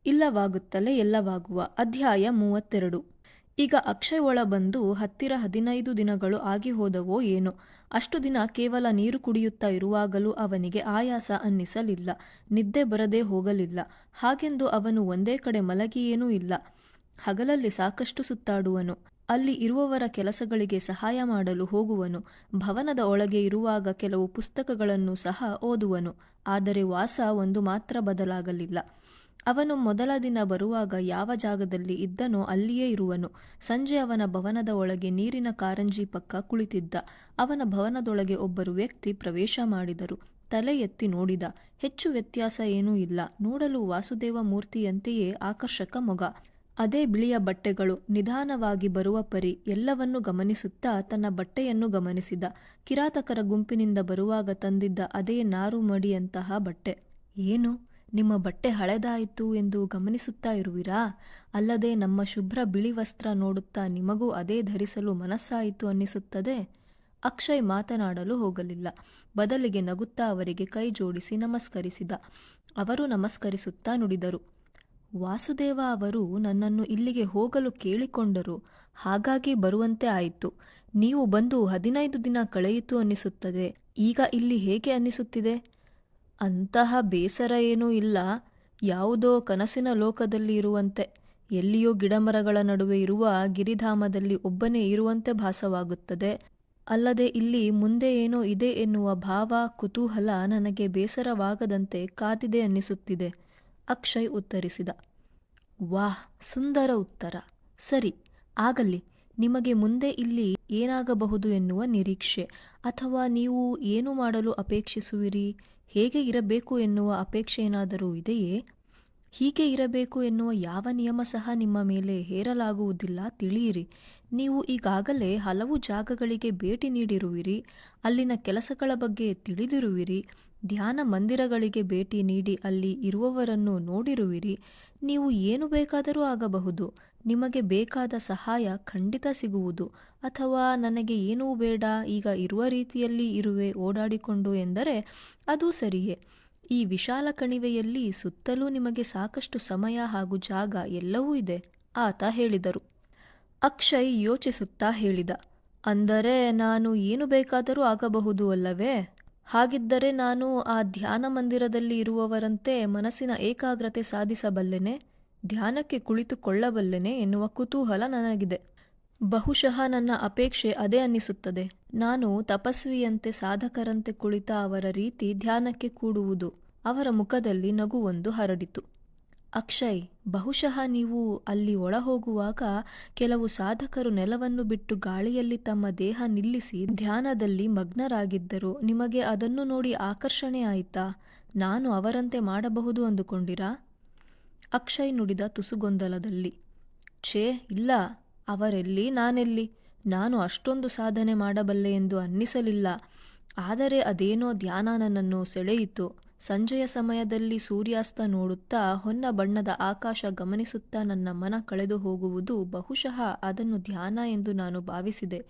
ಇಲ್ಲವಾಗುತ್ತಲೇ ಎಲ್ಲವಾಗುವ. ಅಧ್ಯಾಯ 32. ಈಗ ಅಕ್ಷಯ್ ಒಳ ಬಂದು ಹತ್ತಿರ 15 ದಿನಗಳು ಆಗಿ ಹೋದವೋ ಏನೋ. ಅಷ್ಟು ದಿನ ಕೇವಲ ನೀರು ಕುಡಿಯುತ್ತಾ ಇರುವಾಗಲೂ ಅವನಿಗೆ ಆಯಾಸ ಅನ್ನಿಸಲಿಲ್ಲ, ನಿದ್ದೆ ಬರದೇ ಹೋಗಲಿಲ್ಲ. ಹಾಗೆಂದು ಅವನು ಒಂದೇ ಕಡೆ ಮಲಗಿಯೇನೂ ಇಲ್ಲ. ಹಗಲಲ್ಲಿ ಸಾಕಷ್ಟು ಸುತ್ತಾಡುವನು. ಅಲ್ಲಿ ಇರುವವರ ಕೆಲಸಗಳಿಗೆ ಸಹಾಯ ಮಾಡಲು ಹೋಗುವನು. ಭವನದ ಒಳಗೆ ಇರುವಾಗ ಕೆಲವು ಪುಸ್ತಕಗಳನ್ನು ಸಹ ಓದುವನು. ಆದರೆ ವಾಸ ಒಂದು ಮಾತ್ರ ಬದಲಾಗಲಿಲ್ಲ. ಅವನು ಮೊದಲ ದಿನ ಬರುವಾಗ ಯಾವ ಜಾಗದಲ್ಲಿ ಇದ್ದನೋ ಅಲ್ಲಿಯೇ ಇರುವನು. ಸಂಜೆ ಅವನ ಭವನದ ಒಳಗೆ ನೀರಿನ ಕಾರಂಜಿ ಪಕ್ಕ ಕುಳಿತಿದ್ದ. ಅವನ ಭವನದೊಳಗೆ ಒಬ್ಬರು ವ್ಯಕ್ತಿ ಪ್ರವೇಶ ಮಾಡಿದರು. ತಲೆ ಎತ್ತಿ ನೋಡಿದ. ಹೆಚ್ಚು ವ್ಯತ್ಯಾಸ ಏನೂ ಇಲ್ಲ. ನೋಡಲು ವಾಸುದೇವ ಮೂರ್ತಿಯಂತೆಯೇ ಆಕರ್ಷಕ ಮೊಗ. ಅದೇ ಬಿಳಿಯ ಬಟ್ಟೆಗಳು. ನಿಧಾನವಾಗಿ ಬರುವ ಪರಿ. ಎಲ್ಲವನ್ನೂ ಗಮನಿಸುತ್ತಾ ತನ್ನ ಬಟ್ಟೆಯನ್ನು ಗಮನಿಸಿದ. ಕಿರಾತಕರ ಗುಂಪಿನಿಂದ ಬರುವಾಗ ತಂದಿದ್ದ ಅದೇ ನಾರು ಮಡಿಯಂತಹ ಬಟ್ಟೆ. ಏನು, ನಿಮ್ಮ ಬಟ್ಟೆ ಹಳೆದಾಯಿತು ಎಂದು ಗಮನಿಸುತ್ತಾ ಇರುವಿರಾ? ಅಲ್ಲದೆ ನಮ್ಮ ಶುಭ್ರ ಬಿಳಿ ವಸ್ತ್ರ ನೋಡುತ್ತಾ ನಿಮಗೂ ಅದೇ ಧರಿಸಲು ಮನಸ್ಸಾಯಿತು ಅನ್ನಿಸುತ್ತದೆ. ಅಕ್ಷಯ್ ಮಾತನಾಡಲು ಹೋಗಲಿಲ್ಲ. ಬದಲಿಗೆ ನಗುತ್ತಾ ಅವರಿಗೆ ಕೈ ಜೋಡಿಸಿ ನಮಸ್ಕರಿಸಿದ. ಅವರು ನಮಸ್ಕರಿಸುತ್ತಾ ನುಡಿದರು, ವಾಸುದೇವ ಅವರು ನನ್ನನ್ನು ಇಲ್ಲಿಗೆ ಹೋಗಲು ಕೇಳಿಕೊಂಡರು. ಹಾಗಾಗಿ ಬರುವಂತೆ ಆಯಿತು. ನೀವು ಬಂದು 15 ದಿನ ಕಳೆಯಿತು ಅನ್ನಿಸುತ್ತದೆ. ಈಗ ಇಲ್ಲಿ ಹೇಗೆ ಅನ್ನಿಸುತ್ತಿದೆ? ಅಂತಹ ಬೇಸರ ಏನೂ ಇಲ್ಲ. ಯಾವುದೋ ಕನಸಿನ ಲೋಕದಲ್ಲಿ ಇರುವಂತೆ, ಎಲ್ಲಿಯೋ ಗಿಡಮರಗಳ ನಡುವೆ ಇರುವ ಗಿರಿಧಾಮದಲ್ಲಿ ಒಬ್ಬನೇ ಇರುವಂತೆ ಭಾಸವಾಗುತ್ತದೆ. ಅಲ್ಲದೆ ಇಲ್ಲಿ ಮುಂದೆ ಏನೋ ಇದೆ ಎನ್ನುವ ಭಾವ, ಕುತೂಹಲ ನನಗೆ ಬೇಸರವಾಗದಂತೆ ಕಾದಿದೆ ಅನ್ನಿಸುತ್ತಿದೆ. ಅಕ್ಷಯ್ ಉತ್ತರಿಸಿದ. ವಾಹ್, ಸುಂದರ ಉತ್ತರ. ಸರಿ, ಆಗಲಿ. ನಿಮಗೆ ಮುಂದೆ ಇಲ್ಲಿ ಏನಾಗಬಹುದು ಎನ್ನುವ ನಿರೀಕ್ಷೆ, ಅಥವಾ ನೀವು ಏನು ಮಾಡಲು ಅಪೇಕ್ಷಿಸುವಿರಿ, ಹೇಗೆ ಇರಬೇಕು ಎನ್ನುವ ಅಪೇಕ್ಷೆ ಏನಾದರೂ ಇದೆಯೇ? ಹೀಗೆ ಇರಬೇಕು ಎನ್ನುವ ಯಾವ ನಿಯಮ ಸಹ ನಿಮ್ಮ ಮೇಲೆ ಹೇರಲಾಗುವುದಿಲ್ಲ, ತಿಳಿಯಿರಿ. ನೀವು ಈಗಾಗಲೇ ಹಲವು ಜಾಗಗಳಿಗೆ ಭೇಟಿ ನೀಡಿರುವಿರಿ. ಅಲ್ಲಿನ ಕೆಲಸಗಳ ಬಗ್ಗೆ ತಿಳಿದಿರುವಿರಿ. ಧ್ಯಾನ ಮಂದಿರಗಳಿಗೆ ಭೇಟಿ ನೀಡಿ ಅಲ್ಲಿ ಇರುವವರನ್ನು ನೋಡಿರುವಿರಿ. ನೀವು ಏನು ಬೇಕಾದರೂ ಆಗಬಹುದು. ನಿಮಗೆ ಬೇಕಾದ ಸಹಾಯ ಖಂಡಿತ ಸಿಗುವುದು. ಅಥವಾ ನನಗೆ ಏನೂ ಬೇಡ, ಈಗ ಇರುವ ರೀತಿಯಲ್ಲಿ ಇರುವೆ ಓಡಾಡಿಕೊಂಡು ಎಂದರೆ ಅದೂ ಸರಿಯೇ. ಈ ವಿಶಾಲ ಕಣಿವೆಯಲ್ಲಿ ಸುತ್ತಲೂ ನಿಮಗೆ ಸಾಕಷ್ಟು ಸಮಯ ಹಾಗೂ ಜಾಗ ಎಲ್ಲವೂ ಇದೆ, ಆತ ಹೇಳಿದರು. ಅಕ್ಷಯ್ ಯೋಚಿಸುತ್ತಾ ಹೇಳಿದ, ಅಂದರೆ ನಾನು ಏನು ಬೇಕಾದರೂ ಆಗಬಹುದು ಅಲ್ಲವೇ? ಹಾಗಿದ್ದರೆ ನಾನು ಆ ಧ್ಯಾನ ಮಂದಿರದಲ್ಲಿ ಇರುವವರಂತೆ ಮನಸ್ಸಿನ ಏಕಾಗ್ರತೆ ಸಾಧಿಸಬಲ್ಲೆನೆ, ಧ್ಯಾನಕ್ಕೆ ಕುಳಿತುಕೊಳ್ಳಬಲ್ಲೆನೆ ಎನ್ನುವ ಕುತೂಹಲ ನನಗಿದೆ. ಬಹುಶಃ ನನ್ನ ಅಪೇಕ್ಷೆ ಅದೇ ಅನ್ನಿಸುತ್ತದೆ. ನಾನು ತಪಸ್ವಿಯಂತೆ ಸಾಧಕರಂತೆ ಕುಳಿತ ಅವರ ರೀತಿ ಧ್ಯಾನಕ್ಕೆ ಕೂಡುವುದು. ಅವರ ಮುಖದಲ್ಲಿ ನಗುವೊಂದು ಹರಡಿತು. ಅಕ್ಷಯ್, ಬಹುಶಃ ನೀವು ಅಲ್ಲಿ ಒಳ ಹೋಗುವಾಗ ಕೆಲವು ಸಾಧಕರು ನೆಲವನ್ನು ಬಿಟ್ಟು ಗಾಳಿಯಲ್ಲಿ ತಮ್ಮ ದೇಹ ನಿಲ್ಲಿಸಿ ಧ್ಯಾನದಲ್ಲಿ ಮಗ್ನರಾಗಿದ್ದರು. ನಿಮಗೆ ಅದನ್ನು ನೋಡಿ ಆಕರ್ಷಣೆ ಆಯಿತಾ? ನಾನು ಅವರಂತೆ ಮಾಡಬಹುದು ಅಂದುಕೊಂಡಿರಾ? ಅಕ್ಷಯ್ ನುಡಿದ ತುಸುಗೊಂದಲದಲ್ಲಿ. ಛೇ, ಇಲ್ಲ. ಅವರೆಲ್ಲಿ, ನಾನೆಲ್ಲಿ? ನಾನು ಅಷ್ಟೊಂದು ಸಾಧನೆ ಮಾಡಬಲ್ಲೆ ಎಂದು ಅನ್ನಿಸಲಿಲ್ಲ. ಆದರೆ ಅದೇನೋ ಧ್ಯಾನ ನನ್ನನ್ನು ಸೆಳೆಯಿತು. ಸಂಜೆಯ ಸಮಯದಲ್ಲಿ ಸೂರ್ಯಾಸ್ತ ನೋಡುತ್ತಾ ಹೊನ್ನ ಬಣ್ಣದ ಆಕಾಶ ಗಮನಿಸುತ್ತಾ ನನ್ನ ಮನ ಕಳೆದು ಹೋಗುವುದು, ಬಹುಶಃ ಅದನ್ನು ಧ್ಯಾನ ಎಂದು ನಾನು ಭಾವಿಸಿದೆ.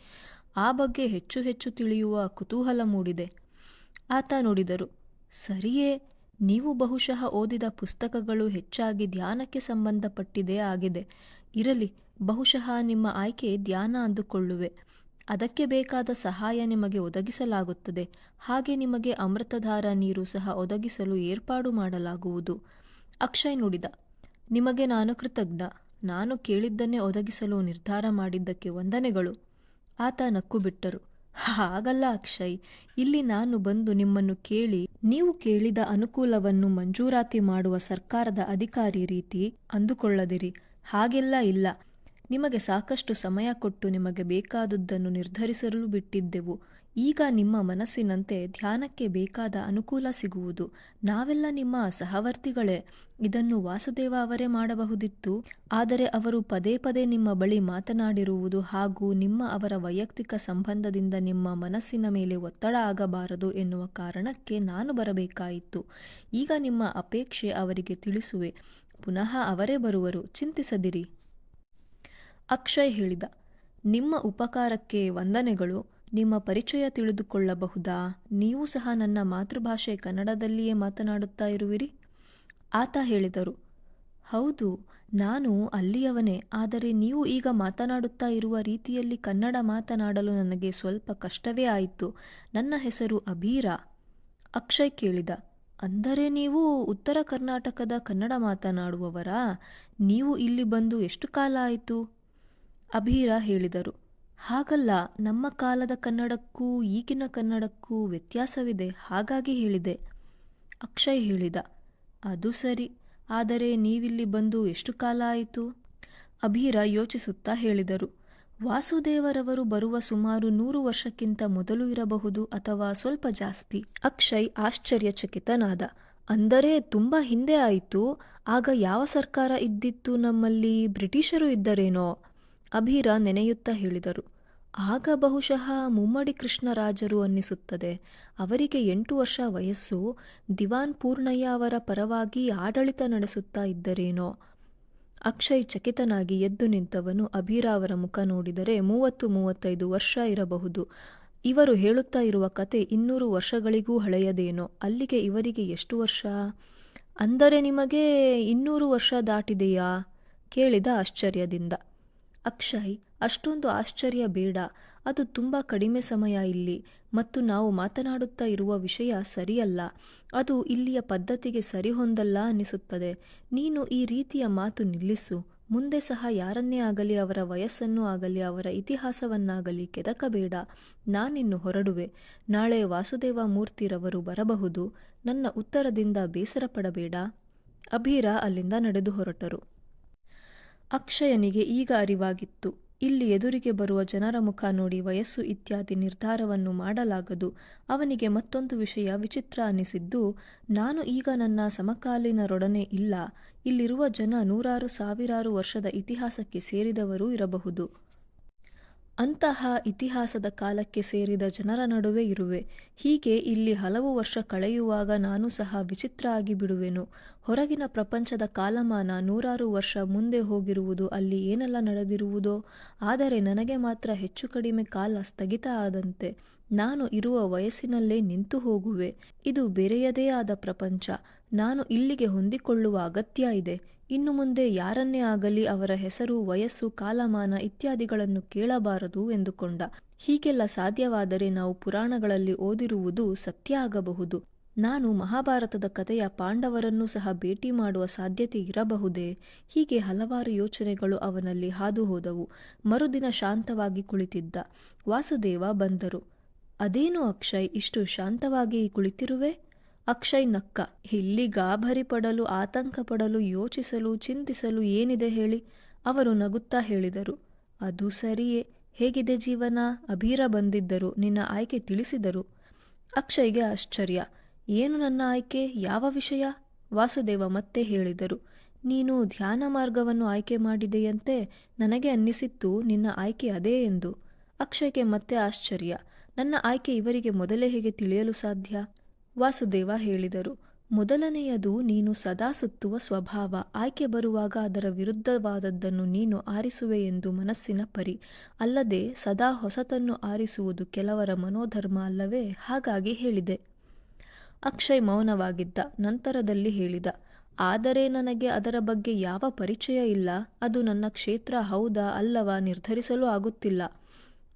ಆ ಬಗ್ಗೆ ಹೆಚ್ಚು ಹೆಚ್ಚು ತಿಳಿಯುವ ಕುತೂಹಲ ಮೂಡಿದೆ. ಆತ ನುಡಿದರು. ಸರಿಯೇ, ನೀವು ಬಹುಶಃ ಓದಿದ ಪುಸ್ತಕಗಳು ಹೆಚ್ಚಾಗಿ ಧ್ಯಾನಕ್ಕೆ ಸಂಬಂಧಪಟ್ಟಿದೇ ಆಗಿದೆ. ಇರಲಿ, ಬಹುಶಃ ನಿಮ್ಮ ಆಯ್ಕೆ ಧ್ಯಾನ ಅಂದುಕೊಳ್ಳುವೆ. ಅದಕ್ಕೆ ಬೇಕಾದ ಸಹಾಯ ನಿಮಗೆ ಒದಗಿಸಲಾಗುತ್ತದೆ. ಹಾಗೆ ನಿಮಗೆ ಅಮೃತಧಾರ ನೀರು ಸಹ ಒದಗಿಸಲು ಏರ್ಪಾಡು ಮಾಡಲಾಗುವುದು. ಅಕ್ಷಯ್ ನುಡಿದ. ನಿಮಗೆ ನಾನು ಕೃತಜ್ಞ. ನಾನು ಕೇಳಿದ್ದನ್ನೇ ಒದಗಿಸಲು ನಿರ್ಧಾರ ಮಾಡಿದ್ದಕ್ಕೆ ವಂದನೆಗಳು. ಆತ ನಕ್ಕು ಬಿಟ್ಟರು. ಹಾಗಲ್ಲ ಅಕ್ಷಯ್, ಇಲ್ಲಿ ನಾನು ಬಂದು ನಿಮ್ಮನ್ನು ಕೇಳಿ ನೀವು ಕೇಳಿದ ಅನುಕೂಲವನ್ನು ಮಂಜೂರಾತಿ ಮಾಡುವ ಸರ್ಕಾರದ ಅಧಿಕಾರಿ ರೀತಿ ಅಂದುಕೊಳ್ಳದಿರಿ. ಹಾಗೆಲ್ಲ ಇಲ್ಲ. ನಿಮಗೆ ಸಾಕಷ್ಟು ಸಮಯ ಕೊಟ್ಟು ನಿಮಗೆ ಬೇಕಾದುದನ್ನು ನಿರ್ಧರಿಸಲು ಬಿಟ್ಟಿದ್ದೆವು. ಈಗ ನಿಮ್ಮ ಮನಸ್ಸಿನಂತೆ ಧ್ಯಾನಕ್ಕೆ ಬೇಕಾದ ಅನುಕೂಲ ಸಿಗುವುದು. ನಾವೆಲ್ಲ ನಿಮ್ಮ ಸಹವರ್ತಿಗಳೇ. ಇದನ್ನು ವಾಸುದೇವ ಅವರೇ ಮಾಡಬಹುದಿತ್ತು. ಆದರೆ ಅವರು ಪದೇ ಪದೇ ನಿಮ್ಮ ಬಳಿ ಮಾತನಾಡಿರುವುದು ಹಾಗೂ ನಿಮ್ಮ ಅವರ ವೈಯಕ್ತಿಕ ಸಂಬಂಧದಿಂದ ನಿಮ್ಮ ಮನಸ್ಸಿನ ಮೇಲೆ ಒತ್ತಡ ಆಗಬಾರದು ಎನ್ನುವ ಕಾರಣಕ್ಕೆ ನಾನು ಬರಬೇಕಾಯಿತು. ಈಗ ನಿಮ್ಮ ಅಪೇಕ್ಷೆ ಅವರಿಗೆ ತಿಳಿಸುವೆ. ಪುನಃ ಅವರೇ ಬರುವರು, ಚಿಂತಿಸದಿರಿ. ಅಕ್ಷಯ್ ಹೇಳಿದ. ನಿಮ್ಮ ಉಪಕಾರಕ್ಕೆ ವಂದನೆಗಳು. ನಿಮ್ಮ ಪರಿಚಯ ತಿಳಿದುಕೊಳ್ಳಬಹುದಾ? ನೀವು ಸಹ ನನ್ನ ಮಾತೃಭಾಷೆ ಕನ್ನಡದಲ್ಲಿಯೇ ಮಾತನಾಡುತ್ತಾ ಇರುವಿರಿ? ಆತ ಹೇಳಿದರು. ಹೌದು, ನಾನು ಅಲ್ಲಿಯವನೇ. ಆದರೆ ನೀವು ಈಗ ಮಾತನಾಡುತ್ತಾ ಇರುವ ರೀತಿಯಲ್ಲಿ ಕನ್ನಡ ಮಾತನಾಡಲು ನನಗೆ ಸ್ವಲ್ಪ ಕಷ್ಟವೇ ಆಯಿತು. ನನ್ನ ಹೆಸರು ಅಭೀರಾ. ಅಕ್ಷಯ್ ಕೇಳಿದ. ಅಂದರೆ ನೀವು ಉತ್ತರ ಕರ್ನಾಟಕದ ಕನ್ನಡ ಮಾತನಾಡುವವರಾ? ನೀವು ಇಲ್ಲಿ ಬಂದು ಎಷ್ಟು ಕಾಲ ಆಯಿತು? ಅಭೀರಾ ಹೇಳಿದರು. ಹಾಗಲ್ಲ, ನಮ್ಮ ಕಾಲದ ಕನ್ನಡಕ್ಕೂ ಈಗಿನ ಕನ್ನಡಕ್ಕೂ ವ್ಯತ್ಯಾಸವಿದೆ, ಹಾಗಾಗಿ ಹೇಳಿದೆ. ಅಕ್ಷಯ್ ಹೇಳಿದ. ಅದು ಸರಿ, ಆದರೆ ನೀವಿಲ್ಲಿ ಬಂದು ಎಷ್ಟು ಕಾಲ ಆಯಿತು? ಅಭೀರಾ ಯೋಚಿಸುತ್ತಾ ಹೇಳಿದರು. ವಾಸುದೇವರವರು ಬರುವ ಸುಮಾರು 100 ವರ್ಷಕ್ಕಿಂತ ಮೊದಲು ಇರಬಹುದು, ಅಥವಾ ಸ್ವಲ್ಪ ಜಾಸ್ತಿ. ಅಕ್ಷಯ್ ಆಶ್ಚರ್ಯಚಕಿತನಾದ. ಅಂದರೆ ತುಂಬ ಹಿಂದೆ ಆಯಿತು. ಆಗ ಯಾವ ಸರ್ಕಾರ ಇದ್ದಿತ್ತು ನಮ್ಮಲ್ಲಿ? ಬ್ರಿಟಿಷರು ಇದ್ದರೇನೋ? ಅಭೀರಾ ನೆನೆಯುತ್ತಾ ಹೇಳಿದರು. ಆಗ ಬಹುಶಃ ಮುಮ್ಮಡಿ ಕೃಷ್ಣರಾಜರು ಅನ್ನಿಸುತ್ತದೆ. ಅವರಿಗೆ 8 ವರ್ಷ ವಯಸ್ಸು. ದಿವಾನ್ ಪೂರ್ಣಯ್ಯ ಅವರ ಪರವಾಗಿ ಆಡಳಿತ ನಡೆಸುತ್ತಾ ಇದ್ದರೇನೋ? ಅಕ್ಷಯ್ ಚಕಿತನಾಗಿ ಎದ್ದು ನಿಂತವನು ಅಭೀರಾ ಅವರ ಮುಖ ನೋಡಿದರೆ 30-35 ವರ್ಷ ಇರಬಹುದು. ಇವರು ಹೇಳುತ್ತಾ ಇರುವ ಕತೆ 200 ವರ್ಷಗಳಿಗೂ ಹಳೆಯದೇನೋ. ಅಲ್ಲಿಗೆ ಇವರಿಗೆ ಎಷ್ಟು ವರ್ಷ? ಅಂದರೆ ನಿಮಗೆ 200 ವರ್ಷ ದಾಟಿದೆಯಾ? ಕೇಳಿದ ಆಶ್ಚರ್ಯದಿಂದ. ಅಕ್ಷಯ್, ಅಷ್ಟೊಂದು ಆಶ್ಚರ್ಯ ಬೇಡ. ಅದು ತುಂಬ ಕಡಿಮೆ ಸಮಯ ಇಲ್ಲಿ, ಮತ್ತು ನಾವು ಮಾತನಾಡುತ್ತಾ ಇರುವ ವಿಷಯ ಸರಿಯಲ್ಲ. ಅದು ಇಲ್ಲಿಯ ಪದ್ಧತಿಗೆ ಸರಿಹೊಂದಲ್ಲ ಅನ್ನಿಸುತ್ತದೆ. ನೀನು ಈ ರೀತಿಯ ಮಾತು ನಿಲ್ಲಿಸು. ಮುಂದೆ ಸಹ ಯಾರನ್ನೇ ಆಗಲಿ, ಅವರ ವಯಸ್ಸನ್ನು ಆಗಲಿ, ಅವರ ಇತಿಹಾಸವನ್ನಾಗಲಿ ಕೆದಕಬೇಡ. ನಾನಿನ್ನು ಹೊರಡುವೆ. ನಾಳೆ ವಾಸುದೇವ ಮೂರ್ತಿರವರು ಬರಬಹುದು. ನನ್ನ ಉತ್ತರದಿಂದ ಬೇಸರ ಪಡಬೇಡ. ಅಭೀರಾ ಅಲ್ಲಿಂದ ನಡೆದು ಹೊರಟರು. ಅಕ್ಷಯನಿಗೆ ಈಗ ಅರಿವಾಗಿತ್ತು. ಇಲ್ಲಿ ಎದುರಿಗೆ ಬರುವ ಜನರ ಮುಖ ನೋಡಿ ವಯಸ್ಸು ಇತ್ಯಾದಿ ನಿರ್ಧಾರವನ್ನು ಮಾಡಲಾಗದು. ಅವನಿಗೆ ಮತ್ತೊಂದು ವಿಷಯ ವಿಚಿತ್ರ ಅನ್ನಿಸಿದ್ದು, ನಾನು ಈಗ ನನ್ನ ಸಮಕಾಲೀನರೊಡನೆ ಇಲ್ಲ. ಇಲ್ಲಿರುವ ಜನ ನೂರಾರು ಸಾವಿರಾರು ವರ್ಷದ ಇತಿಹಾಸಕ್ಕೆ ಸೇರಿದವರೂ ಇರಬಹುದು. ಅಂತಹ ಇತಿಹಾಸದ ಕಾಲಕ್ಕೆ ಸೇರಿದ ಜನರ ನಡುವೆ ಇರುವೆ. ಹೀಗೆ ಇಲ್ಲಿ ಹಲವು ವರ್ಷ ಕಳೆಯುವಾಗ ನಾನು ಸಹ ವಿಚಿತ್ರ ಆಗಿ ಬಿಡುವೆನು. ಹೊರಗಿನ ಪ್ರಪಂಚದ ಕಾಲಮಾನ ನೂರಾರು ವರ್ಷ ಮುಂದೆ ಹೋಗಿರುವುದು, ಅಲ್ಲಿ ಏನೆಲ್ಲ ನಡೆದಿರುವುದೋ. ಆದರೆ ನನಗೆ ಮಾತ್ರ ಹೆಚ್ಚು ಕಡಿಮೆ ಕಾಲ ಸ್ಥಗಿತ ಆದಂತೆ. ನಾನು ಇರುವ ವಯಸ್ಸಿನಲ್ಲೇ ನಿಂತು ಹೋಗುವೆ. ಇದು ಬೇರೆಯದೇ ಆದ ಪ್ರಪಂಚ. ನಾನು ಇಲ್ಲಿಗೆ ಹೊಂದಿಕೊಳ್ಳುವ ಅಗತ್ಯ ಇದೆ. ಇನ್ನು ಮುಂದೆ ಯಾರನ್ನೇ ಆಗಲಿ ಅವರ ಹೆಸರು, ವಯಸ್ಸು, ಕಾಲಮಾನ ಇತ್ಯಾದಿಗಳನ್ನು ಕೇಳಬಾರದು ಎಂದುಕೊಂಡ. ಹೀಗೆಲ್ಲ ಸಾಧ್ಯವಾದರೆ ನಾವು ಪುರಾಣಗಳಲ್ಲಿ ಓದಿರುವುದು ಸತ್ಯ ಆಗಬಹುದು. ನಾನು ಮಹಾಭಾರತದ ಕಥೆಯ ಪಾಂಡವರನ್ನೂ ಸಹ ಭೇಟಿ ಮಾಡುವ ಸಾಧ್ಯತೆ ಇರಬಹುದೇ? ಹೀಗೆ ಹಲವಾರು ಯೋಚನೆಗಳು ಅವನಲ್ಲಿ ಹಾದು ಹೋದವು. ಮರುದಿನ ಶಾಂತವಾಗಿ ಕುಳಿತಿದ್ದ. ವಾಸುದೇವ ಬಂದರು. ಅದೇನು ಅಕ್ಷಯ್, ಇಷ್ಟು ಶಾಂತವಾಗಿ ಕುಳಿತಿರುವೆ? ಅಕ್ಷಯ್ ನಕ್ಕ. ಇಲ್ಲಿ ಗಾಬರಿ ಪಡಲು, ಆತಂಕ ಪಡಲು, ಯೋಚಿಸಲು, ಚಿಂತಿಸಲು ಏನಿದೆ ಹೇಳಿ? ಅವರು ನಗುತ್ತಾ ಹೇಳಿದರು. ಅದು ಸರಿಯೇ. ಹೇಗಿದೆ ಜೀವನ? ಅಭೀರಾ ಬಂದಿದ್ದರು. ನಿನ್ನ ಆಯ್ಕೆ ತಿಳಿಸಿದರು. ಅಕ್ಷಯ್ಗೆ ಆಶ್ಚರ್ಯ. ಏನು ನನ್ನ ಆಯ್ಕೆ? ಯಾವ ವಿಷಯ? ವಾಸುದೇವ ಮತ್ತೆ ಹೇಳಿದರು. ನೀನು ಧ್ಯಾನ ಮಾರ್ಗವನ್ನು ಆಯ್ಕೆ ಮಾಡಿದೆಯಂತೆ. ನನಗೆ ಅನ್ನಿಸಿತ್ತು ನಿನ್ನ ಆಯ್ಕೆ ಅದೇ ಎಂದು. ಅಕ್ಷಯ್ಗೆ ಮತ್ತೆ ಆಶ್ಚರ್ಯ. ನನ್ನ ಆಯ್ಕೆ ಇವರಿಗೆ ಮೊದಲೇ ಹೇಗೆ ತಿಳಿಯಲು ಸಾಧ್ಯ? ವಾಸುದೇವ ಹೇಳಿದರು. ಮೊದಲನೆಯದು, ನೀನು ಸದಾ ಸುತ್ತುವ ಸ್ವಭಾವ. ಆಯ್ಕೆ ಬರುವಾಗ ಅದರ ವಿರುದ್ಧವಾದದ್ದನ್ನು ನೀನು ಆರಿಸುವೆ ಎಂದು ಮನಸ್ಸಿನ ಪರಿ. ಅಲ್ಲದೆ ಸದಾ ಹೊಸತನ್ನು ಆರಿಸುವುದು ಕೆಲವರ ಮನೋಧರ್ಮ ಅಲ್ಲವೇ? ಹಾಗಾಗಿ ಹೇಳಿದೆ. ಅಕ್ಷಯ್ ಮೌನವಾಗಿದ್ದ. ನಂತರದಲ್ಲಿ ಹೇಳಿದ. ಆದರೆ ನನಗೆ ಅದರ ಬಗ್ಗೆ ಯಾವ ಪರಿಚಯ ಇಲ್ಲ. ಅದು ನನ್ನ ಕ್ಷೇತ್ರ ಹೌದಾ ಅಲ್ಲವಾ ನಿರ್ಧರಿಸಲು ಆಗುತ್ತಿಲ್ಲ.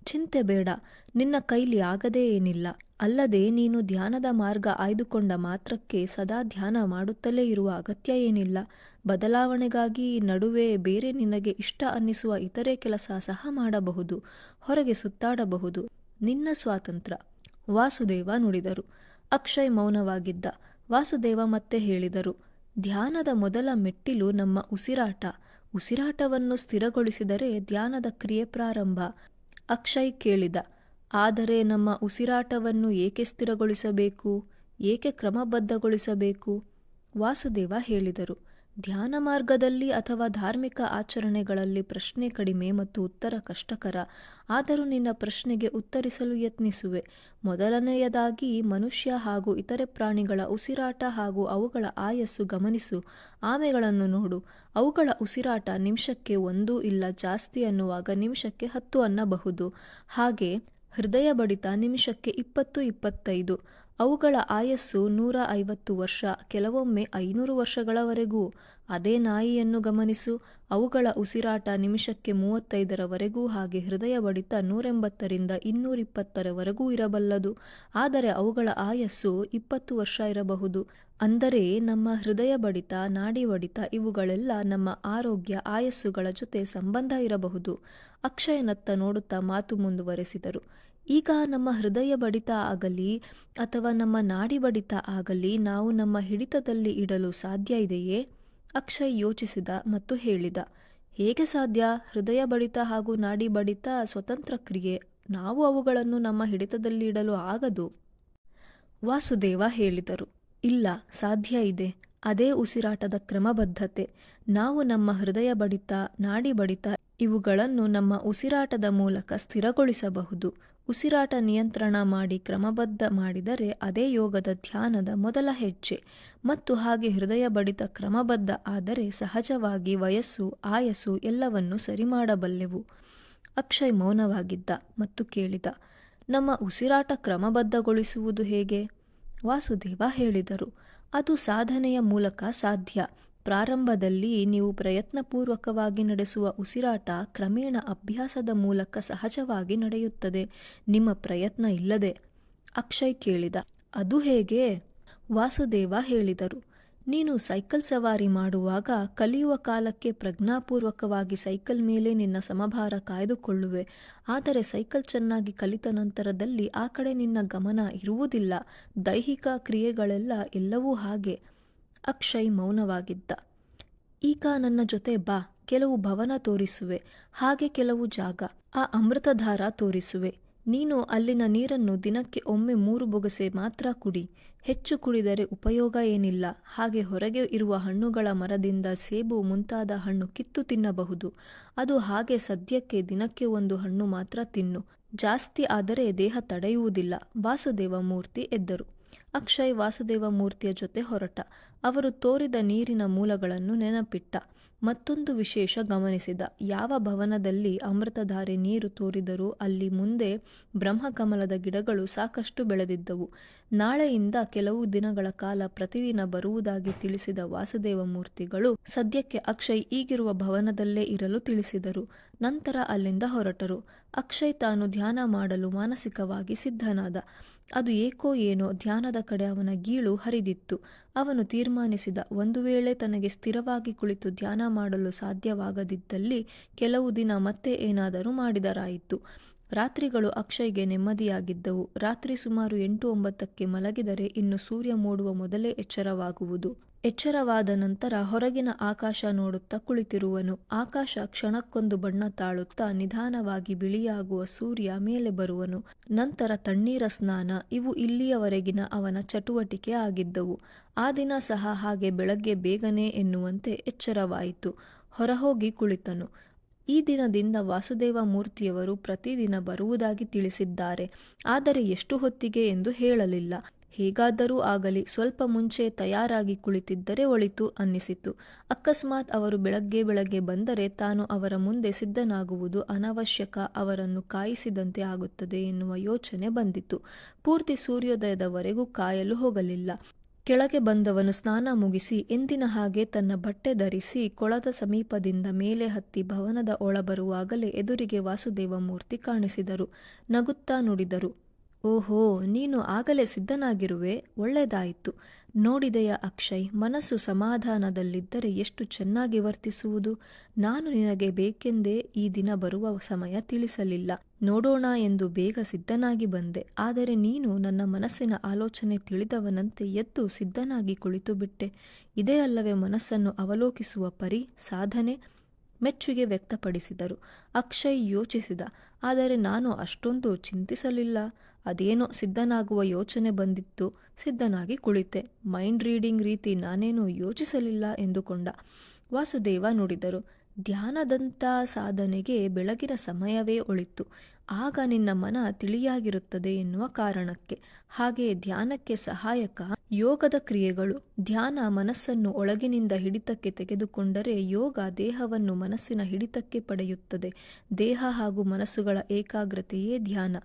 ಚಿಂತೆ ಬೇಡ, ನಿನ್ನ ಕೈಲಿ ಆಗದೇ ಏನಿಲ್ಲ. ಅಲ್ಲದೆ ನೀನು ಧ್ಯಾನದ ಮಾರ್ಗ ಆಯ್ದುಕೊಂಡ ಮಾತ್ರಕ್ಕೆ ಸದಾ ಧ್ಯಾನ ಮಾಡುತ್ತಲೇ ಇರುವ ಅಗತ್ಯ ಏನಿಲ್ಲ. ಬದಲಾವಣೆಗಾಗಿ ನಡುವೆ ಬೇರೆ ನಿನಗೆ ಇಷ್ಟ ಅನ್ನಿಸುವ ಇತರೆ ಕೆಲಸ ಸಹ ಮಾಡಬಹುದು. ಹೊರಗೆ ಸುತ್ತಾಡಬಹುದು. ನಿನ್ನ ಸ್ವಾತಂತ್ರ್ಯ. ವಾಸುದೇವ ನುಡಿದರು. ಅಕ್ಷಯ್ ಮೌನವಾಗಿದ್ದ. ವಾಸುದೇವ ಮತ್ತೆ ಹೇಳಿದರು. ಧ್ಯಾನದ ಮೊದಲ ಮೆಟ್ಟಿಲು ನಮ್ಮ ಉಸಿರಾಟ. ಉಸಿರಾಟವನ್ನು ಸ್ಥಿರಗೊಳಿಸಿದರೆ ಧ್ಯಾನದ ಕ್ರಿಯೆ ಪ್ರಾರಂಭ. ಅಕ್ಷಯ್ ಕೇಳಿದ. ಆದರೆ ನಮ್ಮ ಉಸಿರಾಟವನ್ನು ಏಕೆ ಸ್ಥಿರಗೊಳಿಸಬೇಕು? ಏಕೆ ಕ್ರಮಬದ್ಧಗೊಳಿಸಬೇಕು? ವಾಸುದೇವ ಹೇಳಿದರು. ಧ್ಯಾನ ಮಾರ್ಗದಲ್ಲಿ ಅಥವಾ ಧಾರ್ಮಿಕ ಆಚರಣೆಗಳಲ್ಲಿ ಪ್ರಶ್ನೆ ಕಡಿಮೆ ಮತ್ತು ಉತ್ತರ ಕಷ್ಟಕರ. ಆದರೂ ನಿನ್ನ ಪ್ರಶ್ನೆಗೆ ಉತ್ತರಿಸಲು ಯತ್ನಿಸುವೆ. ಮೊದಲನೆಯದಾಗಿ ಮನುಷ್ಯ ಹಾಗೂ ಇತರೆ ಪ್ರಾಣಿಗಳ ಉಸಿರಾಟ ಹಾಗೂ ಅವುಗಳ ಆಯಸ್ಸು ಗಮನಿಸು. ಆಮೆಗಳನ್ನು ನೋಡು. ಅವುಗಳ ಉಸಿರಾಟ ನಿಮಿಷಕ್ಕೆ 1 ಇಲ್ಲ ಜಾಸ್ತಿ ಅನ್ನುವಾಗ ನಿಮಿಷಕ್ಕೆ 10 ಅನ್ನಬಹುದು. ಹಾಗೆ ಹೃದಯ ಬಡಿತ ನಿಮಿಷಕ್ಕೆ 20-25. ಅವುಗಳ ಆಯಸ್ಸು 150 ವರ್ಷ, ಕೆಲವೊಮ್ಮೆ 500 ವರ್ಷಗಳವರೆಗೂ. ಅದೇ ನಾಯಿಯನ್ನು ಗಮನಿಸು, ಅವುಗಳ ಉಸಿರಾಟ ನಿಮಿಷಕ್ಕೆ 35ರವರೆಗೂ, ಹಾಗೆ ಹೃದಯ ಬಡಿತ 180ರಿಂದ 220ರವರೆಗೂ ಇರಬಲ್ಲದು. ಆದರೆ ಅವುಗಳ ಆಯಸ್ಸು 20 ವರ್ಷ ಇರಬಹುದು. ಅಂದರೆ ನಮ್ಮ ಹೃದಯ ಬಡಿತ, ನಾಡಿ ಬಡಿತ ಇವುಗಳೆಲ್ಲ ನಮ್ಮ ಆರೋಗ್ಯ, ಆಯಸ್ಸುಗಳ ಜೊತೆ ಸಂಬಂಧ ಇರಬಹುದು. ಅಕ್ಷಯನತ್ತ ನೋಡುತ್ತಾ ಮಾತು ಮುಂದುವರೆಸಿದರು. ಈಗ ನಮ್ಮ ಹೃದಯ ಬಡಿತ ಆಗಲಿ ಅಥವಾ ನಮ್ಮ ನಾಡಿ ಬಡಿತ ಆಗಲಿ ನಾವು ನಮ್ಮ ಹಿಡಿತದಲ್ಲಿ ಇಡಲು ಸಾಧ್ಯ ಇದೆಯೇ? ಅಕ್ಷಯ್ ಯೋಚಿಸಿದ ಮತ್ತು ಹೇಳಿದ, ಹೇಗೆ ಸಾಧ್ಯ? ಹೃದಯ ಬಡಿತ ಹಾಗೂ ನಾಡಿ ಬಡಿತ ಸ್ವತಂತ್ರ ಕ್ರಿಯೆ, ನಾವು ಅವುಗಳನ್ನು ನಮ್ಮ ಹಿಡಿತದಲ್ಲಿ ಇಡಲು ಆಗದು. ವಾಸುದೇವ ಹೇಳಿದರು, ಇಲ್ಲ, ಸಾಧ್ಯ ಇದೆ. ಅದೇ ಉಸಿರಾಟದ ಕ್ರಮಬದ್ಧತೆ. ನಾವು ನಮ್ಮ ಹೃದಯ ಬಡಿತ, ನಾಡಿ ಬಡಿತ ಇವುಗಳನ್ನು ನಮ್ಮ ಉಸಿರಾಟದ ಮೂಲಕ ಸ್ಥಿರಗೊಳಿಸಬಹುದು. ಉಸಿರಾಟ ನಿಯಂತ್ರಣ ಮಾಡಿ ಕ್ರಮಬದ್ಧ ಮಾಡಿದರೆ ಅದೇ ಯೋಗದ ಧ್ಯಾನದ ಮೊದಲ ಹೆಜ್ಜೆ. ಮತ್ತು ಹಾಗೆ ಹೃದಯ ಬಡಿತ ಕ್ರಮಬದ್ಧ ಆದರೆ ಸಹಜವಾಗಿ ವಯಸ್ಸು, ಆಯಸ್ಸು ಎಲ್ಲವನ್ನೂ ಸರಿ ಮಾಡಬಲ್ಲೆವು. ಅಕ್ಷಯ್ ಮೌನವಾಗಿದ್ದ ಮತ್ತು ಕೇಳಿದ, ನಮ್ಮ ಉಸಿರಾಟ ಕ್ರಮಬದ್ಧಗೊಳಿಸುವುದು ಹೇಗೆ? ವಾಸುದೇವ ಹೇಳಿದರು, ಅದು ಸಾಧನೆಯ ಮೂಲಕ ಸಾಧ್ಯ. ಪ್ರಾರಂಭದಲ್ಲಿ ನೀವು ಪ್ರಯತ್ನಪೂರ್ವಕವಾಗಿ ನಡೆಸುವ ಉಸಿರಾಟ ಕ್ರಮೇಣ ಅಭ್ಯಾಸದ ಮೂಲಕ ಸಹಜವಾಗಿ ನಡೆಯುತ್ತದೆ, ನಿಮ್ಮ ಪ್ರಯತ್ನ ಇಲ್ಲದೆ. ಅಕ್ಷಯ್ ಕೇಳಿದ, ಅದು ಹೇಗೆ? ವಾಸುದೇವ ಹೇಳಿದರು, ನೀನು ಸೈಕಲ್ ಸವಾರಿ ಮಾಡುವಾಗ ಕಲಿಯುವ ಕಾಲಕ್ಕೆ ಪ್ರಜ್ಞಾಪೂರ್ವಕವಾಗಿ ಸೈಕಲ್ ಮೇಲೆ ನಿನ್ನ ಸಮಭಾರ ಕಾಯ್ದುಕೊಳ್ಳುವೆ. ಆದರೆ ಸೈಕಲ್ ಚೆನ್ನಾಗಿ ಕಲಿತ ನಂತರದಲ್ಲಿ ಆ ಕಡೆ ನಿನ್ನ ಗಮನ ಇರುವುದಿಲ್ಲ. ದೈಹಿಕ ಕ್ರಿಯೆಗಳೆಲ್ಲ ಎಲ್ಲವೂ ಹಾಗೆ. ಅಕ್ಷಯ್ ಮೌನವಾಗಿದ್ದ. ಈಗ ನನ್ನ ಜೊತೆ ಬಾ, ಕೆಲವು ಭವನ ತೋರಿಸುವೆ, ಹಾಗೆ ಕೆಲವು ಜಾಗ. ಆ ಅಮೃತಧಾರ ತೋರಿಸುವೆ. ನೀನು ಅಲ್ಲಿನ ನೀರನ್ನು ದಿನಕ್ಕೆ ಒಮ್ಮೆ 3 ಬೊಗಸೆ ಮಾತ್ರ ಕುಡಿ. ಹೆಚ್ಚು ಕುಡಿದರೆ ಉಪಯೋಗ ಏನಿಲ್ಲ. ಹಾಗೆ ಹೊರಗೆ ಇರುವ ಹಣ್ಣುಗಳ ಮರದಿಂದ ಸೇಬು ಮುಂತಾದ ಹಣ್ಣು ಕಿತ್ತು ತಿನ್ನಬಹುದು. ಅದು ಹಾಗೆ ಸದ್ಯಕ್ಕೆ ದಿನಕ್ಕೆ 1 ಹಣ್ಣು ಮಾತ್ರ ತಿನ್ನು. ಜಾಸ್ತಿ ಆದರೆ ದೇಹ ತಡೆಯುವುದಿಲ್ಲ. ವಾಸುದೇವ ಮೂರ್ತಿ ಎದ್ದರು. ಅಕ್ಷಯ್ ವಾಸುದೇವ ಮೂರ್ತಿಯ ಜೊತೆ ಹೊರಟ. ಅವರು ತೋರಿದ ನೀರಿನ ಮೂಲಗಳನ್ನು ನೆನಪಿಟ್ಟ. ಮತ್ತೊಂದು ವಿಶೇಷ ಗಮನಿಸಿದ. ಯಾವ ಭವನದಲ್ಲಿ ಅಮೃತಧಾರೆ ನೀರು ತೋರಿದರೂ ಅಲ್ಲಿ ಮುಂದೆ ಬ್ರಹ್ಮಕಮಲದ ಗಿಡಗಳು ಸಾಕಷ್ಟು ಬೆಳೆದಿದ್ದವು. ನಾಳೆಯಿಂದ ಕೆಲವು ದಿನಗಳ ಕಾಲ ಪ್ರತಿದಿನ ಬರುವುದಾಗಿ ತಿಳಿಸಿದ ವಾಸುದೇವ ಮೂರ್ತಿಗಳು ಸದ್ಯಕ್ಕೆ ಅಕ್ಷಯ್ ಈಗಿರುವ ಭವನದಲ್ಲೇ ಇರಲು ತಿಳಿಸಿದರು. ನಂತರ ಅಲ್ಲಿಂದ ಹೊರಟರು. ಅಕ್ಷಯ್ ತಾನು ಧ್ಯಾನ ಮಾಡಲು ಮಾನಸಿಕವಾಗಿ ಸಿದ್ಧನಾದ. ಅದು ಏಕೋ ಏನೋ ಧ್ಯಾನದ ಕಡೆ ಅವನ ಗೀಳು ಹರಿದಿತ್ತು. ಅವನು ತೀರ್ಮಾನಿಸಿದ, ಒಂದು ವೇಳೆ ತನಗೆ ಸ್ಥಿರವಾಗಿ ಕುಳಿತು ಧ್ಯಾನ ಮಾಡಲು ಸಾಧ್ಯವಾಗದಿದ್ದಲ್ಲಿ ಕೆಲವು ದಿನ ಮತ್ತೆ ಏನಾದರೂ ಮಾಡಿದರಾಯಿತು. ರಾತ್ರಿಗಳು ಅಕ್ಷಯ್ಗೆ ನೆಮ್ಮದಿಯಾಗಿದ್ದವು. ರಾತ್ರಿ ಸುಮಾರು 8-9ಕ್ಕೆ ಮಲಗಿದರೆ ಇನ್ನು ಸೂರ್ಯ ಮೂಡುವ ಮೊದಲೇ ಎಚ್ಚರವಾಗುವುದು. ಎಚ್ಚರವಾದ ನಂತರ ಹೊರಗಿನ ಆಕಾಶ ನೋಡುತ್ತಾ ಕುಳಿತಿರುವನು. ಆಕಾಶ ಕ್ಷಣಕ್ಕೊಂದು ಬಣ್ಣ ತಾಳುತ್ತಾ ನಿಧಾನವಾಗಿ ಬಿಳಿಯಾಗುವ ಸೂರ್ಯ ಮೇಲೆ ಬರುವನು. ನಂತರ ತಣ್ಣೀರ ಸ್ನಾನ, ಇವು ಇಲ್ಲಿಯವರೆಗಿನ ಅವನ ಚಟುವಟಿಕೆ ಆಗಿದ್ದವು. ಆ ದಿನ ಸಹ ಹಾಗೆ ಬೆಳಗ್ಗೆ ಬೇಗನೆ ಎನ್ನುವಂತೆ ಎಚ್ಚರವಾಯಿತು. ಹೊರಹೋಗಿ ಕುಳಿತನು. ಈ ದಿನದಿಂದ ವಾಸುದೇವ ಮೂರ್ತಿಯವರು ಪ್ರತಿದಿನ ಬರುವುದಾಗಿ ತಿಳಿಸಿದ್ದಾರೆ. ಆದರೆ ಎಷ್ಟು ಹೊತ್ತಿಗೆ ಎಂದು ಹೇಳಲಿಲ್ಲ. ಹೇಗಾದರೂ ಆಗಲಿ ಸ್ವಲ್ಪ ಮುಂಚೆ ತಯಾರಾಗಿ ಕುಳಿತಿದ್ದರೆ ಒಳಿತು ಅನ್ನಿಸಿತು. ಅಕಸ್ಮಾತ್ ಅವರು ಬೆಳಗ್ಗೆ ಬಂದರೆ ತಾನು ಅವರ ಮುಂದೆ ಸಿದ್ಧನಾಗುವುದು ಅನವಶ್ಯಕ, ಅವರನ್ನು ಕಾಯಿಸಿದಂತೆ ಆಗುತ್ತದೆ ಎನ್ನುವ ಯೋಚನೆ ಬಂದಿತು. ಪೂರ್ತಿ ಸೂರ್ಯೋದಯದವರೆಗೂ ಕಾಯಲು ಹೋಗಲಿಲ್ಲ. ಕೆಳಗೆ ಬಂದವನು ಸ್ನಾನ ಮುಗಿಸಿ ಎಂದಿನ ಹಾಗೆ ತನ್ನ ಬಟ್ಟೆ ಧರಿಸಿ ಕೊಳದ ಸಮೀಪದಿಂದ ಮೇಲೆ ಹತ್ತಿ ಭವನದ ಒಳ ಬರುವಾಗಲೇ ಎದುರಿಗೆ ವಾಸುದೇವ ಮೂರ್ತಿ ಕಾಣಿಸಿದರು. ನಗುತ್ತಾ ನುಡಿದರು, ಓಹೋ, ನೀನು ಆಗಲೇ ಸಿದ್ಧನಾಗಿರುವೆ, ಒಳ್ಳೆಯದಾಯಿತು. ನೋಡಿದೆಯ ಅಕ್ಷಯ್, ಮನಸ್ಸು ಸಮಾಧಾನದಲ್ಲಿದ್ದರೆ ಎಷ್ಟು ಚೆನ್ನಾಗಿ ವರ್ತಿಸುವುದು. ನಾನು ನಿನಗೆ ಬೇಕೆಂದೇ ಈ ದಿನ ಬರುವ ಸಮಯ ತಿಳಿಸಲಿಲ್ಲ. ನೋಡೋಣ ಎಂದು ಬೇಗ ಸಿದ್ಧನಾಗಿ ಬಂದೆ. ಆದರೆ ನೀನು ನನ್ನ ಮನಸ್ಸಿನ ಆಲೋಚನೆ ತಿಳಿದವನಂತೆ ಎದ್ದು ಸಿದ್ಧನಾಗಿ ಕುಳಿತು ಬಿಟ್ಟೆ. ಇದೇ ಅಲ್ಲವೇ ಮನಸ್ಸನ್ನು ಅವಲೋಕಿಸುವ ಪರಿ, ಸಾಧನೆ? ಮೆಚ್ಚುಗೆ ವ್ಯಕ್ತಪಡಿಸಿದರು. ಅಕ್ಷಯ್ ಯೋಚಿಸಿದ. ಆದರೆ ನಾನು ಅಷ್ಟೊಂದು ಚಿಂತಿಸಲಿಲ್ಲ. ಅದೇನೋ ಸಿದ್ಧನಾಗುವ ಯೋಚನೆ ಬಂದಿತ್ತು, ಸಿದ್ಧನಾಗಿ ಕುಳಿತೆ. ಮೈಂಡ್ ರೀಡಿಂಗ್ ರೀತಿ ನಾನೇನೂ ಯೋಚಿಸಲಿಲ್ಲ ಎಂದುಕೊಂಡ. ವಾಸುದೇವ ನುಡಿದರು, ಧ್ಯಾನದಂಥ ಸಾಧನೆಗೆ ಬೆಳಗಿನ ಸಮಯವೇ ಒಳಿತು. ಆಗ ನಿನ್ನ ಮನ ತಿಳಿಯಾಗಿರುತ್ತದೆ ಎನ್ನುವ ಕಾರಣಕ್ಕೆ. ಹಾಗೆಯೇ ಧ್ಯಾನಕ್ಕೆ ಸಹಾಯಕ ಯೋಗದ ಕ್ರಿಯೆಗಳು. ಧ್ಯಾನ ಮನಸ್ಸನ್ನು ಒಳಗಿನಿಂದ ಹಿಡಿತಕ್ಕೆ ತೆಗೆದುಕೊಂಡರೆ, ಯೋಗ ದೇಹವನ್ನು ಮನಸ್ಸಿನ ಹಿಡಿತಕ್ಕೆ ಪಡೆಯುತ್ತದೆ. ದೇಹ ಹಾಗೂ ಮನಸ್ಸುಗಳ ಏಕಾಗ್ರತೆಯೇ ಧ್ಯಾನ.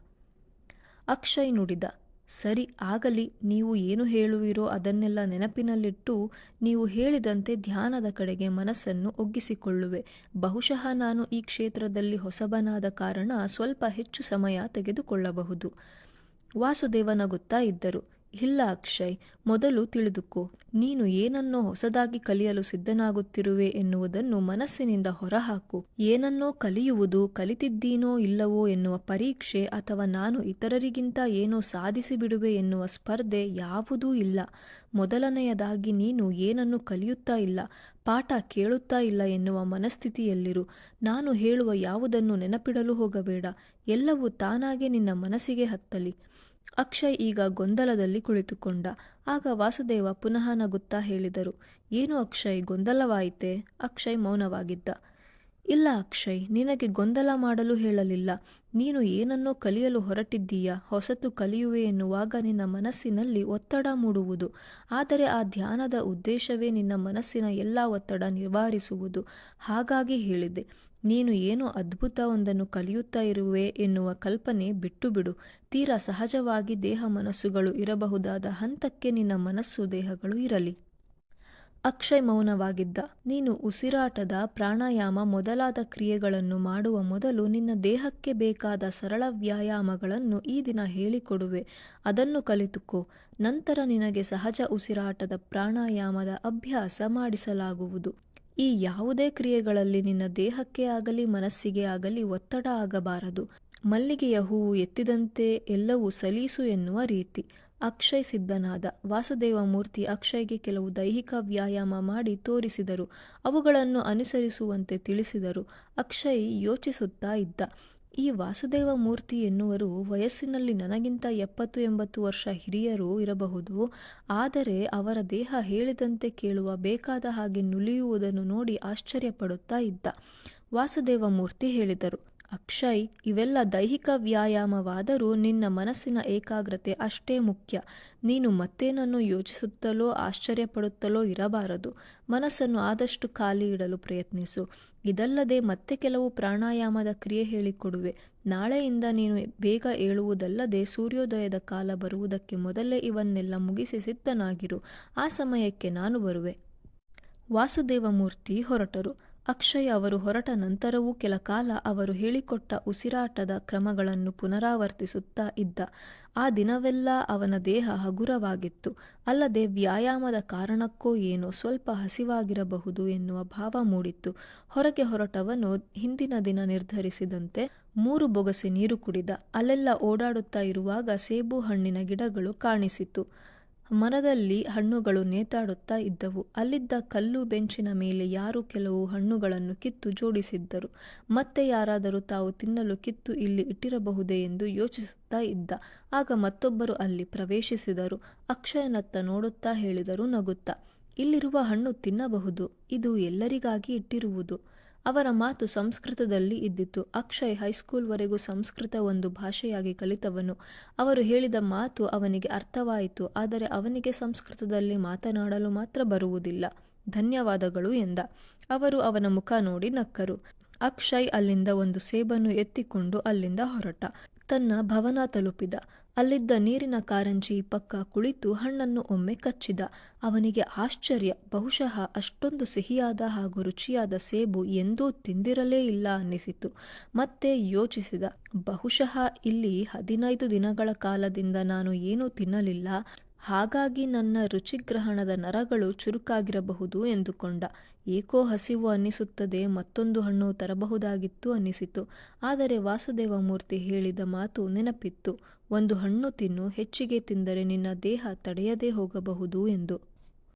ಅಕ್ಷಯ್ ನುಡಿದ, ಸರಿ ಆಗಲಿ, ನೀವು ಏನು ಹೇಳುವಿರೋ ಅದನ್ನೆಲ್ಲ ನೆನಪಿನಲ್ಲಿಟ್ಟು ನೀವು ಹೇಳಿದಂತೆ ಧ್ಯಾನದ ಕಡೆಗೆ ಮನಸ್ಸನ್ನು ಒಗ್ಗಿಸಿಕೊಳ್ಳುವೆ. ಬಹುಶಃ ನಾನು ಈ ಕ್ಷೇತ್ರದಲ್ಲಿ ಹೊಸಬನಾದ ಕಾರಣ ಸ್ವಲ್ಪ ಹೆಚ್ಚು ಸಮಯ ತೆಗೆದುಕೊಳ್ಳಬಹುದು. ವಾಸುದೇವ ನಗುತ್ತಾ ಇದ್ದರು. ಇಲ್ಲ ಅಕ್ಷಯ್, ಮೊದಲು ತಿಳಿದುಕೋ, ನೀನು ಏನನ್ನೋ ಹೊಸದಾಗಿ ಕಲಿಯಲು ಸಿದ್ಧನಾಗುತ್ತಿರುವೆ ಎನ್ನುವುದನ್ನು ಮನಸ್ಸಿನಿಂದ ಹೊರಹಾಕು. ಏನನ್ನೋ ಕಲಿಯುವುದು, ಕಲಿತಿದ್ದೀನೋ ಇಲ್ಲವೋ ಎನ್ನುವ ಪರೀಕ್ಷೆ ಅಥವಾ ನಾನು ಇತರರಿಗಿಂತ ಏನೋ ಸಾಧಿಸಿ ಬಿಡುವೆ ಎನ್ನುವ ಸ್ಪರ್ಧೆ ಯಾವುದೂ ಇಲ್ಲ. ಮೊದಲನೆಯದಾಗಿ ನೀನು ಏನನ್ನು ಕಲಿಯುತ್ತಾ ಇಲ್ಲ, ಪಾಠ ಕೇಳುತ್ತಾ ಇಲ್ಲ ಎನ್ನುವ ಮನಸ್ಥಿತಿಯಲ್ಲಿರು. ನಾನು ಹೇಳುವ ಯಾವುದನ್ನು ನೆನಪಿಡಲು ಹೋಗಬೇಡ. ಎಲ್ಲವೂ ತಾನಾಗೆ ನಿನ್ನ ಮನಸ್ಸಿಗೆ ಹತ್ತಲಿ. ಅಕ್ಷಯ್ ಈಗ ಗೊಂದಲದಲ್ಲಿ ಕುಳಿತುಕೊಂಡ. ಆಗ ವಾಸುದೇವ ಪುನಃ ನಗುತ್ತಾ ಹೇಳಿದರು. ಏನು ಅಕ್ಷಯ್, ಗೊಂದಲವಾಯಿತೆ? ಅಕ್ಷಯ್ ಮೌನವಾಗಿದ್ದ. ಇಲ್ಲ ಅಕ್ಷಯ್, ನಿನಗೆ ಗೊಂದಲ ಮಾಡಲು ಹೇಳಲಿಲ್ಲ. ನೀನು ಏನನ್ನೋ ಕಲಿಯಲು ಹೊರಟಿದ್ದೀಯಾ, ಹೊಸತು ಕಲಿಯುವೆ ಎನ್ನುವಾಗ ನಿನ್ನ ಮನಸ್ಸಿನಲ್ಲಿ ಒತ್ತಡ ಮೂಡುವುದು. ಆದರೆ ಆ ಧ್ಯಾನದ ಉದ್ದೇಶವೇ ನಿನ್ನ ಮನಸ್ಸಿನ ಎಲ್ಲ ಒತ್ತಡ ನಿವಾರಿಸುವುದು. ಹಾಗಾಗಿ ಹೇಳಿದೆ. ನೀನು ಏನೋ ಅದ್ಭುತ ಒಂದನ್ನು ಕಲಿಯುತ್ತಾ ಇರುವೆ ಎನ್ನುವ ಕಲ್ಪನೆ ಬಿಟ್ಟು ಬಿಡು. ತೀರಾ ಸಹಜವಾಗಿ ದೇಹ ಮನಸ್ಸುಗಳು ಇರಬಹುದಾದ ಹಂತಕ್ಕೆ ನಿನ್ನ ಮನಸ್ಸು ದೇಹಗಳು ಇರಲಿ. ಅಕ್ಷಯ್ ಮೌನವಾಗಿದ್ದ. ನೀನು ಉಸಿರಾಟದ, ಪ್ರಾಣಾಯಾಮ ಮೊದಲಾದ ಕ್ರಿಯೆಗಳನ್ನು ಮಾಡುವ ಮೊದಲು ನಿನ್ನ ದೇಹಕ್ಕೆ ಬೇಕಾದ ಸರಳ ವ್ಯಾಯಾಮಗಳನ್ನು ಈ ದಿನ ಹೇಳಿಕೊಡುವೆ. ಅದನ್ನು ಕಲಿತುಕೋ. ನಂತರ ನಿನಗೆ ಸಹಜ ಉಸಿರಾಟದ, ಪ್ರಾಣಾಯಾಮದ ಅಭ್ಯಾಸ ಮಾಡಿಸಲಾಗುವುದು. ಈ ಯಾವುದೇ ಕ್ರಿಯೆಗಳಲ್ಲಿ ನಿನ್ನ ದೇಹಕ್ಕೆ ಆಗಲಿ ಮನಸ್ಸಿಗೆ ಆಗಲಿ ಒತ್ತಡ ಆಗಬಾರದು. ಮಲ್ಲಿಗೆಯ ಹೂವು ಎತ್ತಿದಂತೆ ಎಲ್ಲವೂ ಸಲೀಸು ಎನ್ನುವ ರೀತಿ. ಅಕ್ಷಯ್ ಸಿದ್ಧನಾದ. ವಾಸುದೇವ ಮೂರ್ತಿ ಅಕ್ಷಯ್ಗೆ ಕೆಲವು ದೈಹಿಕ ವ್ಯಾಯಾಮ ಮಾಡಿ ತೋರಿಸಿದರು. ಅವುಗಳನ್ನು ಅನುಸರಿಸುವಂತೆ ತಿಳಿಸಿದರು. ಅಕ್ಷಯ್ ಯೋಚಿಸುತ್ತಾ ಇದ್ದ. ಈ ವಾಸುದೇವ ಮೂರ್ತಿ ಎನ್ನುವರು ವಯಸ್ಸಿನಲ್ಲಿ ನನಗಿಂತ 70-80 ವರ್ಷ ಹಿರಿಯರೂ ಇರಬಹುದು. ಆದರೆ ಅವರ ದೇಹ ಹೇಳಿದಂತೆ ಕೇಳುವ, ಬೇಕಾದ ಹಾಗೆ ನುಲಿಯುವುದನ್ನು ನೋಡಿ ಆಶ್ಚರ್ಯಪಡುತ್ತಾ ಇದ್ದ. ವಾಸುದೇವ ಮೂರ್ತಿ ಹೇಳಿದರು. ಅಕ್ಷಯ್, ಇವೆಲ್ಲ ದೈಹಿಕ ವ್ಯಾಯಾಮವಾದರೂ ನಿನ್ನ ಮನಸ್ಸಿನ ಏಕಾಗ್ರತೆ ಅಷ್ಟೇ ಮುಖ್ಯ. ನೀನು ಮತ್ತೇನನ್ನು ಯೋಚಿಸುತ್ತಲೋ ಆಶ್ಚರ್ಯಪಡುತ್ತಲೋ ಇರಬಾರದು. ಮನಸ್ಸನ್ನು ಆದಷ್ಟು ಖಾಲಿ ಇಡಲು ಪ್ರಯತ್ನಿಸು. ಇದಲ್ಲದೆ ಮತ್ತೆ ಕೆಲವು ಪ್ರಾಣಾಯಾಮದ ಕ್ರಿಯೆ ಹೇಳಿಕೊಡುವೆ. ನಾಳೆಯಿಂದ ನೀನು ಬೇಗ ಏಳುವುದಲ್ಲದೆ ಸೂರ್ಯೋದಯದ ಕಾಲ ಬರುವುದಕ್ಕೆ ಮೊದಲೇ ಇವನ್ನೆಲ್ಲ ಮುಗಿಸಿ ಸಿದ್ಧನಾಗಿರು. ಆ ಸಮಯಕ್ಕೆ ನಾನು ಬರುವೆ. ವಾಸುದೇವ ಮೂರ್ತಿ ಹೊರಟರು. ಅಕ್ಷಯ್ ಅವರು ಹೊರಟ ನಂತರವೂ ಕೆಲ ಕಾಲ ಅವರು ಹೇಳಿಕೊಟ್ಟ ಉಸಿರಾಟದ ಕ್ರಮಗಳನ್ನು ಪುನರಾವರ್ತಿಸುತ್ತಾ ಇದ್ದ. ಆ ದಿನವೆಲ್ಲ ಅವನ ದೇಹ ಹಗುರವಾಗಿತ್ತು. ಅಲ್ಲದೆ ವ್ಯಾಯಾಮದ ಕಾರಣಕ್ಕೋ ಏನೋ ಸ್ವಲ್ಪ ಹಸಿವಾಗಿರಬಹುದು ಎನ್ನುವ ಭಾವ ಮೂಡಿತ್ತು. ಹೊರಗೆ ಹೊರಟವನು ಹಿಂದಿನ ದಿನ ನಿರ್ಧರಿಸಿದಂತೆ 3 ಬೊಗಸೆ ನೀರು ಕುಡಿದ. ಅಲ್ಲೆಲ್ಲ ಓಡಾಡುತ್ತಾ ಇರುವಾಗ ಸೇಬು ಹಣ್ಣಿನ ಗಿಡಗಳು ಕಾಣಿಸಿತು. ಮರದಲ್ಲಿ ಹಣ್ಣುಗಳು ನೇತಾಡುತ್ತಾ ಇದ್ದವು. ಅಲ್ಲಿದ್ದ ಕಲ್ಲು ಬೆಂಚಿನ ಮೇಲೆ ಯಾರೋ ಕೆಲವು ಹಣ್ಣುಗಳನ್ನು ಕಿತ್ತು ಜೋಡಿಸಿದ್ದರು. ಮತ್ತೆ ಯಾರಾದರೂ ತಾವು ತಿನ್ನಲು ಕಿತ್ತು ಇಲ್ಲಿ ಇಟ್ಟಿರಬಹುದೇ ಎಂದು ಯೋಚಿಸುತ್ತಾ ಇದ್ದ. ಆಗ ಮತ್ತೊಬ್ಬರು ಅಲ್ಲಿ ಪ್ರವೇಶಿಸಿದರು. ಅಕ್ಷಯನತ್ತ ನೋಡುತ್ತಾ ಹೇಳಿದರು ನಗುತ್ತಾ, ಇಲ್ಲಿರುವ ಹಣ್ಣು ತಿನ್ನಬಹುದು. ಇದು ಎಲ್ಲರಿಗಾಗಿ ಇಟ್ಟಿರುವುದು. ಅವರ ಮಾತು ಸಂಸ್ಕೃತದಲ್ಲಿ ಇದ್ದಿತು. ಅಕ್ಷಯ್ ಹೈಸ್ಕೂಲ್ವರೆಗೂ ಸಂಸ್ಕೃತ ಒಂದು ಭಾಷೆಯಾಗಿ ಕಲಿತವನು. ಅವರು ಹೇಳಿದ ಮಾತು ಅವನಿಗೆ ಅರ್ಥವಾಯಿತು. ಆದರೆ ಅವನಿಗೆ ಸಂಸ್ಕೃತದಲ್ಲಿ ಮಾತನಾಡಲು ಮಾತ್ರ ಬರುವುದಿಲ್ಲ. ಧನ್ಯವಾದಗಳು ಎಂದ. ಅವರು ಅವನ ಮುಖ ನೋಡಿ ನಕ್ಕರು. ಅಕ್ಷಯ್ ಅಲ್ಲಿಂದ ಒಂದು ಸೇಬನ್ನು ಎತ್ತಿಕೊಂಡು ಅಲ್ಲಿಂದ ಹೊರಟ. ತನ್ನ ಭವನ ತಲುಪಿದ. ಅಲ್ಲಿದ್ದ ನೀರಿನ ಕಾರಂಜಿ ಪಕ್ಕ ಕುಳಿತು ಹಣ್ಣನ್ನು ಒಮ್ಮೆ ಕಚ್ಚಿದ. ಅವನಿಗೆ ಆಶ್ಚರ್ಯ. ಬಹುಶಃ ಅಷ್ಟೊಂದು ಸಿಹಿಯಾದ ಹಾಗೂ ರುಚಿಯಾದ ಸೇಬು ಎಂದೂ ತಿಂದಿರಲೇ ಇಲ್ಲ ಅನ್ನಿಸಿತು. ಮತ್ತೆ ಯೋಚಿಸಿದ, ಬಹುಶಃ ಇಲ್ಲಿ 15 ದಿನಗಳ ಕಾಲದಿಂದ ನಾನು ಏನೂ ತಿನ್ನಲಿಲ್ಲ. ಹಾಗಾಗಿ ನನ್ನ ರುಚಿಗ್ರಹಣದ ನರಗಳು ಚುರುಕಾಗಿರಬಹುದು ಎಂದುಕೊಂಡ. ಏಕೋ ಹಸಿವು ಅನ್ನಿಸುತ್ತದೆ, ಮತ್ತೊಂದು ಹಣ್ಣು ತರಬಹುದಾಗಿತ್ತು ಅನ್ನಿಸಿತು. ಆದರೆ ವಾಸುದೇವ ಮೂರ್ತಿ ಹೇಳಿದ ಮಾತು ನೆನಪಿತ್ತು. ಒಂದು ಹಣ್ಣು ತಿನ್ನು, ಹೆಚ್ಚಿಗೆ ತಿಂದರೆ ನಿನ್ನ ದೇಹ ತಡೆಯದೇ ಹೋಗಬಹುದು ಎಂದು.